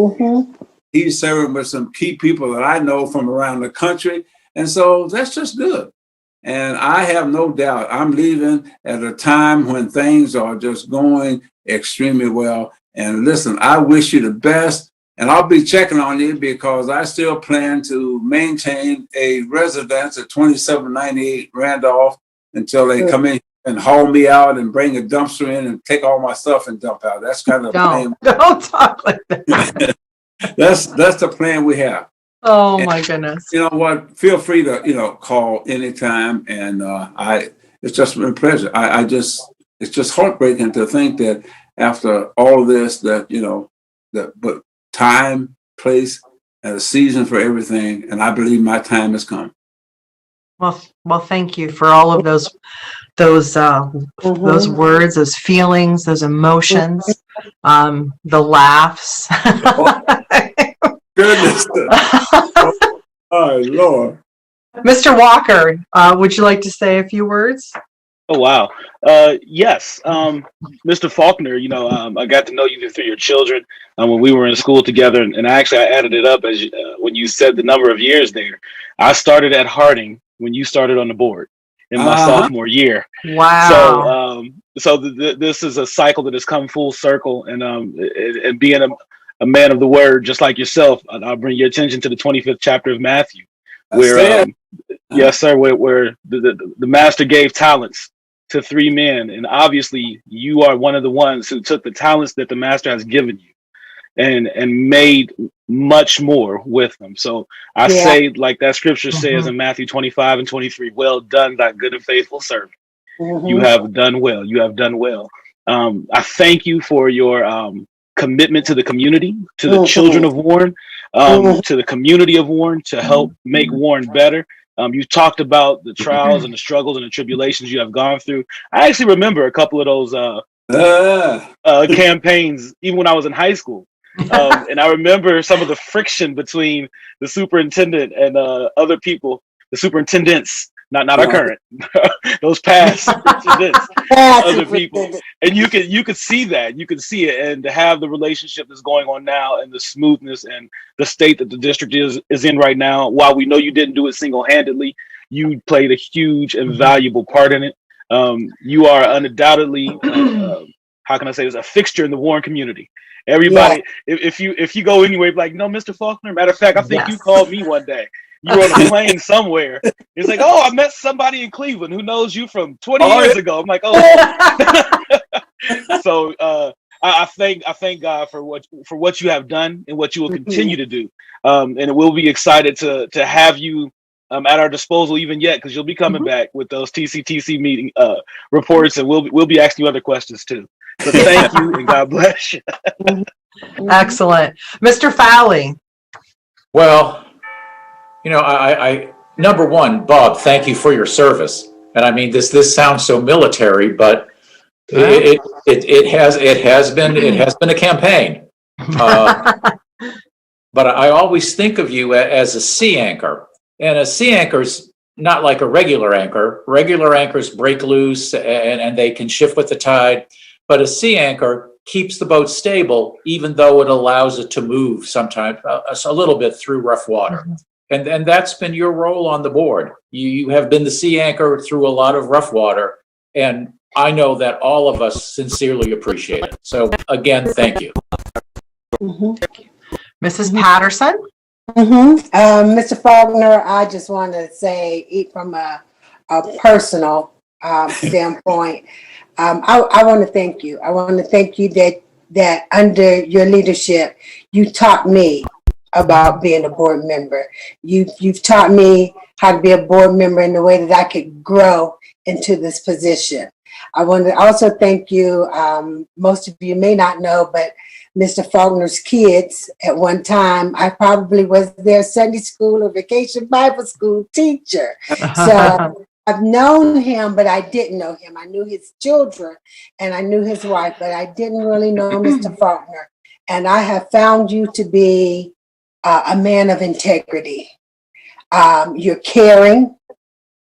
He's serving with some key people that I know from around the country. And so that's just good. And I have no doubt I'm leaving at a time when things are just going extremely well. And listen, I wish you the best. And I'll be checking on you because I still plan to maintain a residence at 2798 Randolph until they come in and haul me out and bring a dumpster in and take all my stuff and dump out. That's kind of the plan. Don't talk like that. That's the plan we have. Oh my goodness. You know what? Feel free to call anytime. And it's just been a pleasure. It's just heartbreaking to think that after all of this, but time, place, and a season for everything. And I believe my time has come. Well, thank you for all of those words, those feelings, those emotions, the laughs. Goodness. Oh, Lord. Mr. Walker, would you like to say a few words? Oh, wow. Yes. Mr. Faulkner, I got to know you through your children when we were in school together. And actually, I added it up as when you said the number of years there. I started at Harding when you started on the board in my sophomore year. Wow. So this is a cycle that has come full circle. And being a man of the word, just like yourself, I'll bring your attention to the 25th chapter of Matthew, where, yes, sir, where the master gave talents to 3 men. And obviously you are one of the ones who took the talents that the master has given you and made much more with them. So I say, like that scripture says in Matthew 25 and 23, well done, thy good and faithful servant. You have done well. You have done well. I thank you for your commitment to the community, to the children of Warren, to the community of Warren, to help make Warren better. You talked about the trials and the struggles and the tribulations you have gone through. I actually remember a couple of those campaigns, even when I was in high school. And I remember some of the friction between the superintendent and other people, the superintendents, not our current, those past superintendents, other people. And you could see that, you could see it, and to have the relationship that's going on now and the smoothness and the state that the district is in right now. While we know you didn't do it single-handedly, you played a huge and valuable part in it. You are undoubtedly, how can I say this, a fixture in the Warren community. Everybody, if you go anywhere, like, no, Mr. Faulkner. Matter of fact, I think you called me one day. You were on a plane somewhere. It's like, oh, I met somebody in Cleveland who knows you from 20 years ago. I'm like, oh. So I thank God for what you have done and what you will continue to do. And we'll be excited to have you at our disposal even yet, because you'll be coming back with those TCTC meeting reports, and we'll be asking you other questions too. So thank you, and God bless you. Excellent. Mr. Fowley. Well, I number one, Bob, thank you for your service. And I mean, this sounds so military, but it has been a campaign. But I always think of you as a sea anchor, and a sea anchor's not like a regular anchor. Regular anchors break loose and they can shift with the tide. But a sea anchor, keeps the boat stable, even though it allows it to move sometimes a little bit through rough water. And that's been your role on the board. You have been the sea anchor through a lot of rough water, and I know that all of us sincerely appreciate it. So again, thank you. Mrs. Patterson? Mr. Faulkner, I just want to say, from a personal standpoint, I want to thank you. I want to thank you that under your leadership, you taught me about being a board member. You've taught me how to be a board member in the way that I could grow into this position. I want to also thank you. Most of you may not know, but Mr. Faulkner's kids, at one time, I probably was their Sunday school or vacation Bible school teacher. So I've known him, but I didn't know him. I knew his children and I knew his wife, but I didn't really know Mr. Faulkner. And I have found you to be a man of integrity. You're caring.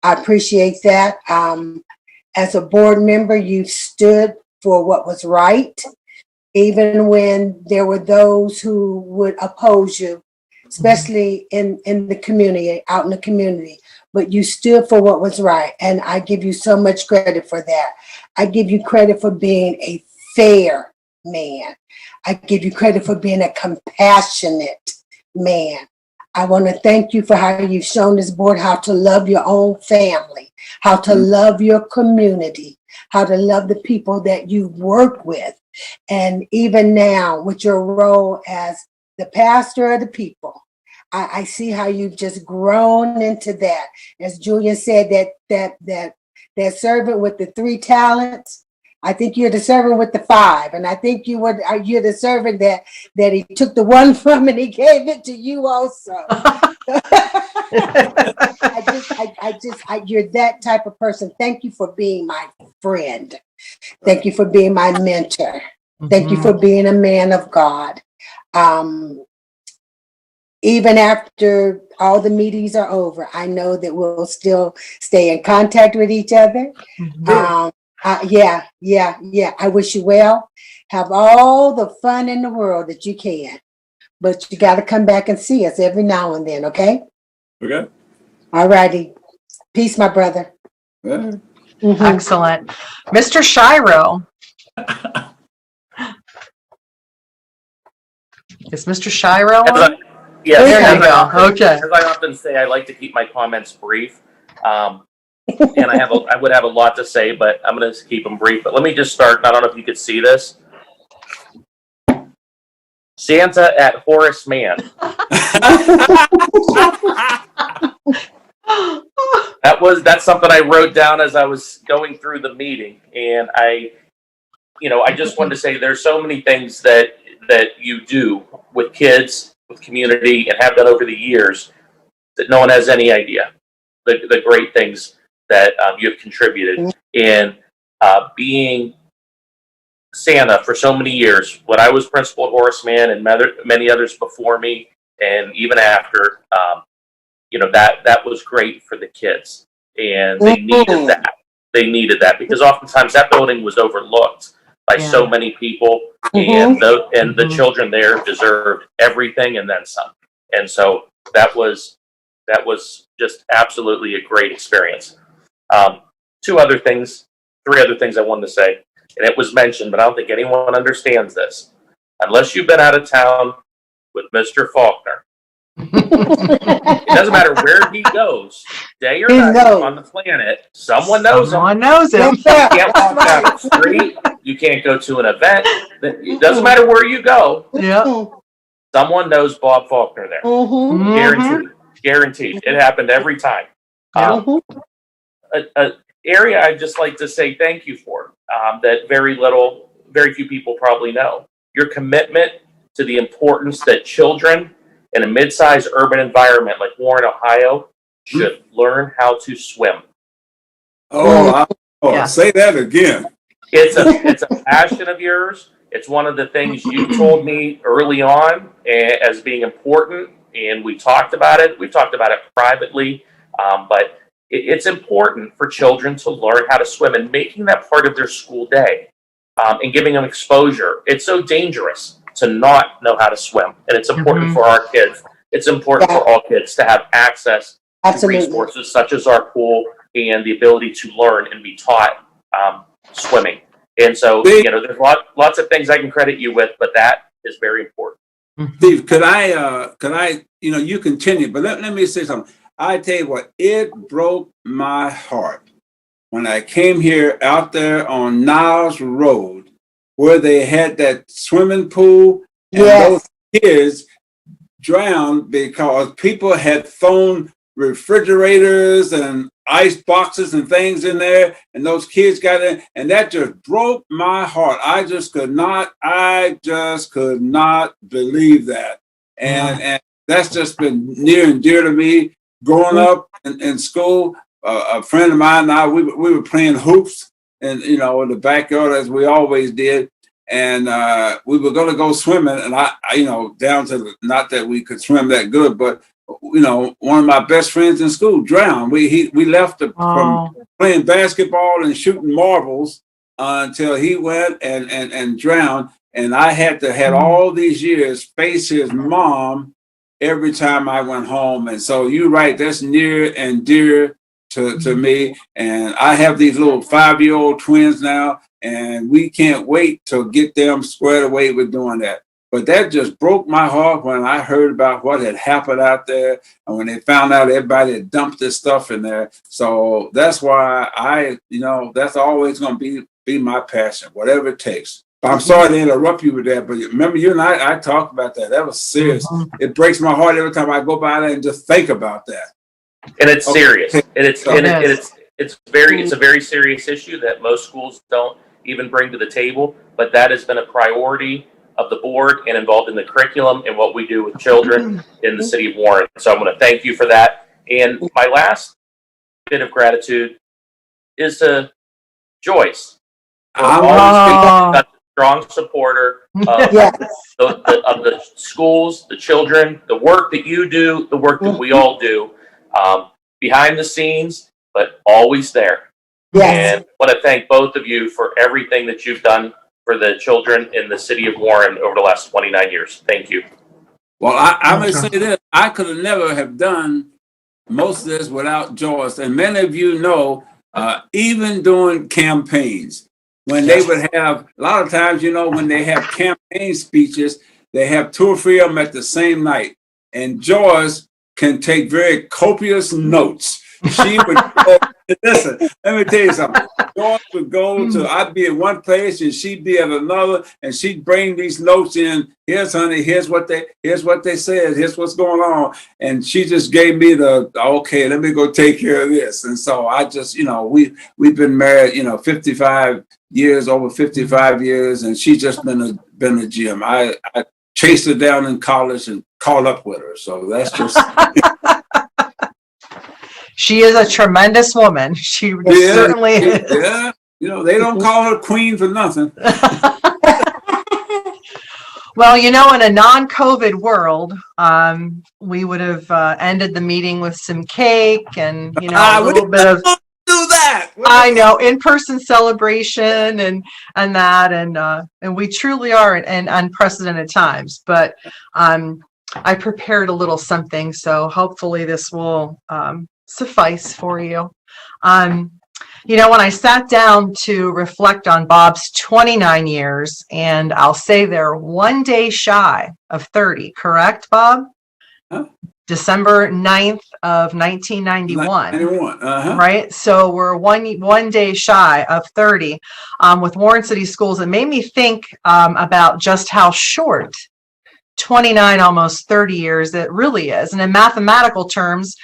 I appreciate that. As a board member, you stood for what was right, even when there were those who would oppose you, especially in the community, out in the community. But you stood for what was right, and I give you so much credit for that. I give you credit for being a fair man. I give you credit for being a compassionate man. I want to thank you for how you've shown this board how to love your own family, how to love your community, how to love the people that you work with. And even now, with your role as the pastor of the people, I see how you've just grown into that. As Julian said, that servant with the 3 talents, I think you're the servant with the 5, and I think you're the servant that he took the 1 from and he gave it to you also. You're that type of person. Thank you for being my friend. Thank you for being my mentor. Thank you for being a man of God. Even after all the meetings are over, I know that we'll still stay in contact with each other. Yeah. I wish you well. Have all the fun in the world that you can. But you got to come back and see us every now and then, okay? Okay. All righty. Peace, my brother. Yeah. Excellent. Mr. Shiro. Is Mr. Shiro on? Yes. There you go. Okay. As I often say, I like to keep my comments brief. And I would have a lot to say, but I'm going to keep them brief. But let me just start. I don't know if you could see this. Santa at Horace Mann. That's something I wrote down as I was going through the meeting, and I just wanted to say there's so many things that you do with kids, with community, and have done over the years that no one has any idea. The great things that you have contributed in being Santa for so many years. When I was principal at Horace Mann and many others before me, and even after, that was great for the kids, and they needed that. They needed that because oftentimes that building was overlooked by so many people, and the children there deserved everything and then some. And so that was just absolutely a great experience. 3 other things I wanted to say, and it was mentioned, but I don't think anyone understands this. Unless you've been out of town with Mr. Faulkner, it doesn't matter where he goes, day or night on the planet, someone knows him. Someone knows him. You can't walk down the street. You can't go to an event. It doesn't matter where you go. Yeah. Someone knows Bob Faulkner there. Guaranteed. It happened every time. An area I'd just like to say thank you for that very few people probably know. Your commitment to the importance that children in a mid-sized urban environment like Warren, Ohio, should learn how to swim. Say that again. It's a passion of yours. It's one of the things you told me early on as being important, and we talked about it. We've talked about it privately, but it's important for children to learn how to swim and making that part of their school day. and giving them exposure. It's so dangerous to not know how to swim, and it's important for our kids. It's important for all kids to have access to resources such as our pool and the ability to learn and be taught swimming. And so, there's lots of things I can credit you with, but that is very important. Steve, could I, you continue, but let me say something. I tell you what, it broke my heart when I came here out there on Niles Road, where they had that swimming pool, and those kids drowned because people had thrown refrigerators and ice boxes and things in there, and those kids got in, and that just broke my heart. I just could not believe that. And that's just been near and dear to me. Growing up in school, a friend of mine and I, we were playing hoops and, in the backyard, as we always did. And we were going to go swimming, and I down to not that we could swim that good, but one of my best friends in school drowned. We left from playing basketball and shooting marbles until he went and drowned. And I had all these years face his mom every time I went home. And so you're right, that's near and dear to me. And I have these little 5-year-old twins now, and we can't wait to get them squared away with doing that. But that just broke my heart when I heard about what had happened out there, and when they found out everybody had dumped this stuff in there. So that's why that's always going to be my passion, whatever it takes. I'm sorry to interrupt you with that, but remember, you and I talked about that. That was serious. It breaks my heart every time I go by there and just think about that. And it's serious. And it's a very serious issue that most schools don't even bring to the table. But that has been a priority of the board and involved in the curriculum and what we do with children in the city of Warren. So I'm going to thank you for that. And my last bit of gratitude is to Joyce. Always strong supporter of, the schools, the children, the work that you do, the work that we all do, behind the scenes, but always there. And I want to thank both of you for everything that you've done for the children in the city of Warren over the last 29 years. Thank you. Well, I'm going to say this. I could have never have done most of this without Joyce. And many of you know, even during campaigns, when they would have, a lot of times, when they have campaign speeches, they have 2 or 3 of them at the same night. And Joyce can take very copious notes. She would go, listen, let me tell you something. Joyce would go to, I'd be at one place and she'd be at another, and she'd bring these notes in. Here's, honey, here's what they said, here's what's going on. And she just gave me okay, let me go take care of this. And so I just, we've been married, 55 years, over 55 years, and she's just been a gem. I chased her down in college and caught up with her. So that's just. She is a tremendous woman. She certainly is. Yeah. They don't call her queen for nothing. Well, in a non-COVID world, we would have ended the meeting with some cake and, a little bit of. Do that. I know, in-person celebration and that, and we truly are in unprecedented times. But I prepared a little something, so hopefully this will suffice for you. When I sat down to reflect on Bob's 29 years, and I'll say they're one day shy of 30, correct, Bob? Huh? December 9th of 1991. 91, right? So we're one day shy of 30 with Warren City Schools. It made me think about just how short 29, almost 30 years it really is. And in mathematical terms,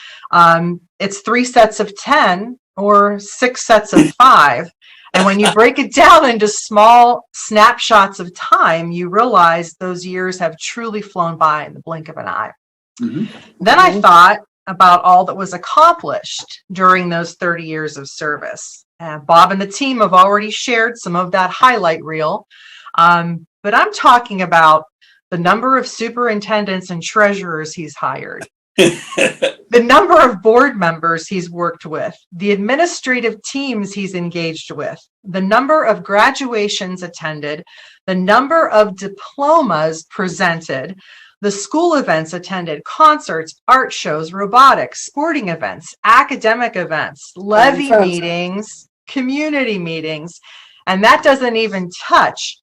it's 3 sets of 10 or 6 sets of 5. And when you break it down into small snapshots of time, you realize those years have truly flown by in the blink of an eye. Then I thought about all that was accomplished during those 30 years of service. Bob and the team have already shared some of that highlight reel, but I'm talking about the number of superintendents and treasurers he's hired, the number of board members he's worked with, the administrative teams he's engaged with, the number of graduations attended, the number of diplomas presented, the school events attended, concerts, art shows, robotics, sporting events, academic events, levy meetings, community meetings, and that doesn't even touch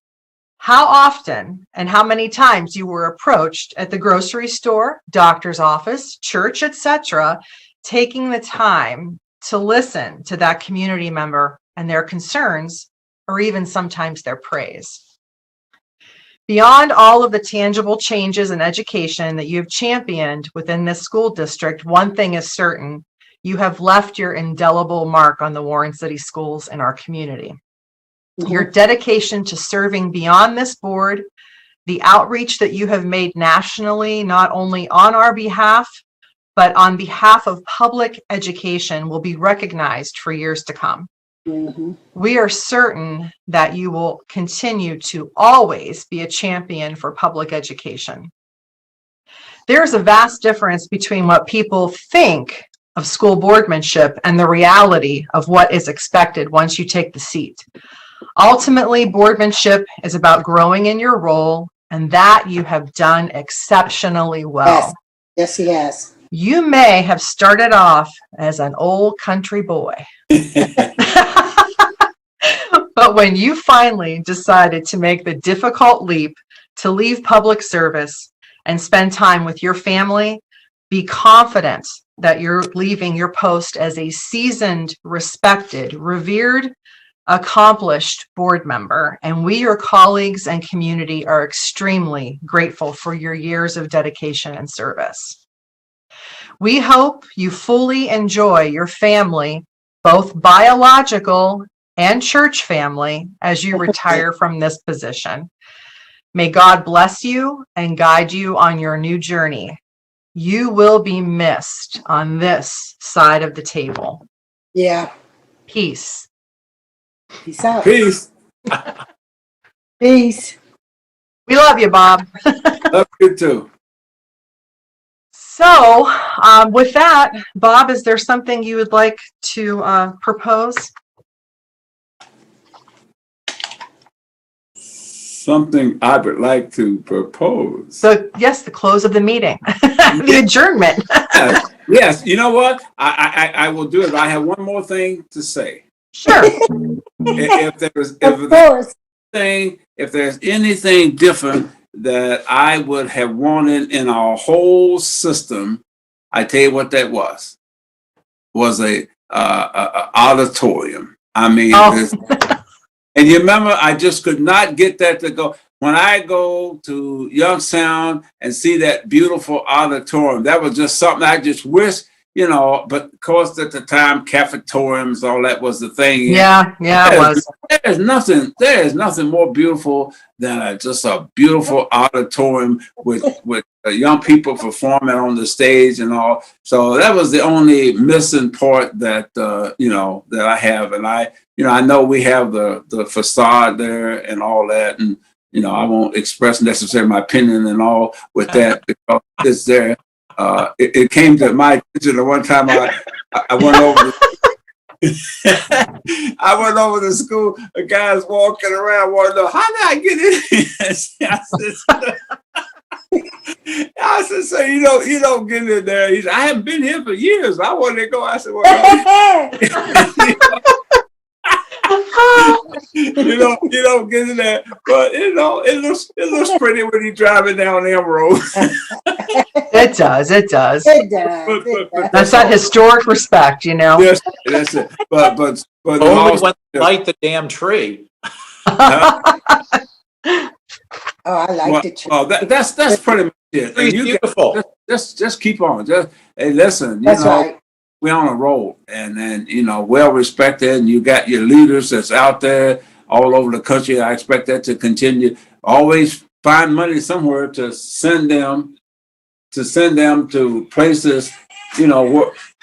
how often and how many times you were approached at the grocery store, doctor's office, church, etc., taking the time to listen to that community member and their concerns, or even sometimes their praise. Beyond all of the tangible changes in education that you've championed within this school district, one thing is certain: you have left your indelible mark on the Warren City Schools and our community. Your dedication to serving beyond this board, the outreach that you have made nationally, not only on our behalf, but on behalf of public education, will be recognized for years to come. We are certain that you will continue to always be a champion for public education. There's a vast difference between what people think of school boardmanship and the reality of what is expected once you take the seat. Ultimately, boardmanship is about growing in your role, and that you have done exceptionally well. Yes, he has. You may have started off as an old country boy. But when you finally decided to make the difficult leap to leave public service and spend time with your family, be confident that you're leaving your post as a seasoned, respected, revered, accomplished board member. And we, your colleagues and community, are extremely grateful for your years of dedication and service. We hope you fully enjoy your family, both biological and church family, as you retire from this position. May God bless you and guide you on your new journey. You will be missed on this side of the table. Yeah. Peace. Peace out. Peace. Peace. We love you, Bob. Love you too. So with that, Bob, is there something you would like to propose? Something I would like to propose. So yes, the close of the meeting, the adjournment. Yes, you know what? I will do it. I have one more thing to say. Sure. If there's anything different that I would have wanted in our whole system, I tell you what that was a auditorium. I mean, and you remember, I just could not get that to go. When I go to Youngstown and see that beautiful auditorium, that was just something I just wish, but of course at the time, cafetoriums, all that was the thing. Yeah, it was. There is nothing more beautiful than just a beautiful auditorium with young people performing on the stage and all. So that was the only missing part that, that I have. And I know we have the facade there and all that. And, I won't express necessarily my opinion and all with that because it's there. It came to my attention the one time I went over. I went over to school. A guy's walking around, wanting to know how did I get in here? I said, so you don't get in there. He said, I haven't been here for years. I wanted to go. I said, well, you don't get in there, but it looks pretty when you're driving down them roads. It does. But That's that historic respect, Yes, that's it. But Only when they light the damn tree. I like the tree. That's pretty much it. Tree's beautiful. Just keep on. Hey, listen. That's right. We're on a roll, and then well respected, and you got your leaders that's out there all over the country. I expect that to continue. Always find money somewhere to send them to places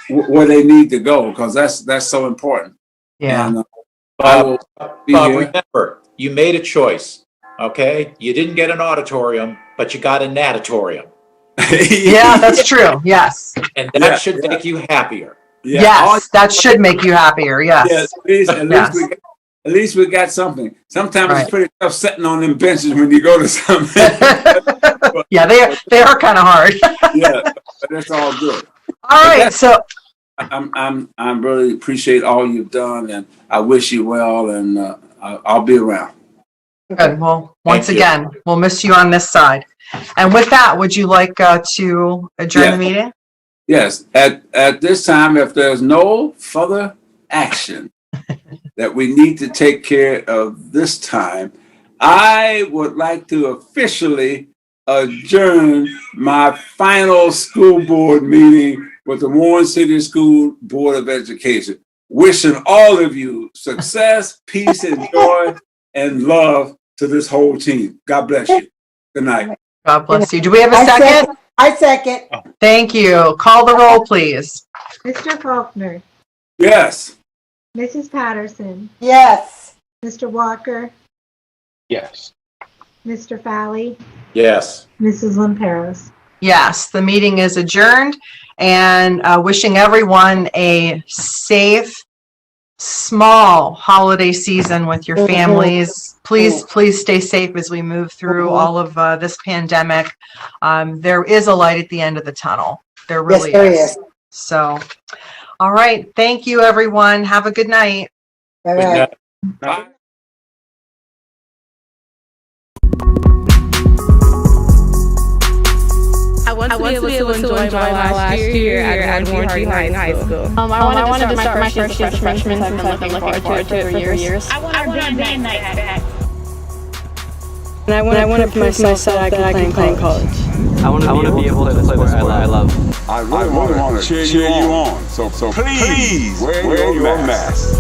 where they need to go, because that's so important. Yeah. And, Bob, remember, you made a choice. Okay, you didn't get an auditorium, but you got a natatorium. Yeah, that's true. Yes. And that should make you happier. Yeah, Yes, that should make you happier. yeah, Yes. at least we got something. Sometimes Right. it's pretty tough sitting on them benches when you go to something. Yeah, they are kind of hard. Yeah, but that's all good. All right. So I'm really appreciate all you've done, and I wish you well, and I'll be around. good. Well, once Thank you. again, we'll miss you on this side. And with that, would you like to adjourn Yeah. the meeting? Yes, at this time, if there's no further action that we need to take care of this time, I would like to officially adjourn my final school board meeting with the Warren City School Board of Education. Wishing all of you success, peace, and joy, and love to this whole team. God bless you. Good night. God bless you. Do we have a second? I second. Thank you. Call the roll, please. Mr. Faulkner, Yes. Mrs. Patterson, Yes. Mr. Walker, Yes. Mr. Fowley, Yes. Mrs. Lamperos. Yes, the meeting is adjourned, and wishing everyone a safe, small holiday season with your families. Please stay safe as we move through all of this pandemic. There is a light at the end of the tunnel. There really Yes, there is. is. So, all right. Thank you, everyone. Have a good night. All Good right. night. Bye. I want to be able to enjoy my last year at Warren High School. I wanted to start my first year as a freshman, so I've been looking forward to it for 3 years. I want our band night back. And I want to prove myself that I can play in college. I want to be able to play the sport I love. I really want to cheer you on. So please wear your mask.